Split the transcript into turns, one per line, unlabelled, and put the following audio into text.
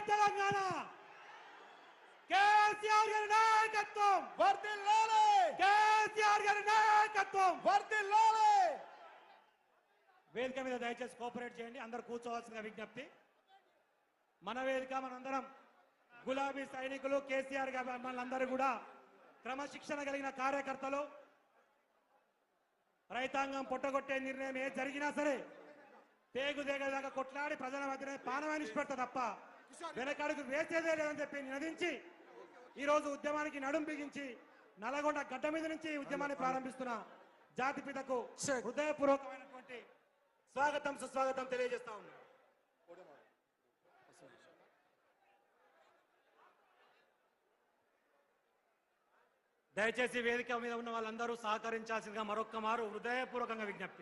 తెలంగాణ కేసీఆర్ గారి నాయకత్వం
వర్ధిల్లాలి
కేసీఆర్ గారి నాయకత్వం
వర్ధిల్లాలి
వేదిక మీద దయచేసి కోఆపరేట్ చేయండి అందరూ కూర్చోవాల్సిన విజ్ఞప్తి మన వేదిక మనందరం గులాబీ సైనికులు కేసీఆర్ గారి మనందరూ కూడా క్రమశిక్షణ కలిగిన కార్యకర్తలు రైతాంగం పొట్టగొట్టే నిర్ణయం ఏ జరిగినా సరే పేగుదేగదాకా కొట్లాడి ప్రజల మధ్యనే పానవాన్ని ఇష్టపెడతా తప్ప వెనకడుగు వేసేదే లేదని చెప్పి నినదించి ఈ రోజు ఉద్యమానికి నడుం బిగించి నల్గొండ గడ్డ మీద నుంచి ఉద్యమాన్ని ప్రారంభిస్తున్న జాతిపితకు హృదయపూర్వకమైనటువంటి స్వాగతం సుస్వాగతం తెలియజేస్తా ఉన్నాం. దయచేసి వేదిక మీద ఉన్న వాళ్ళందరూ సహకరించాల్సిందిగా మరొక్క మారు హృదయపూర్వకంగా విజ్ఞప్తి.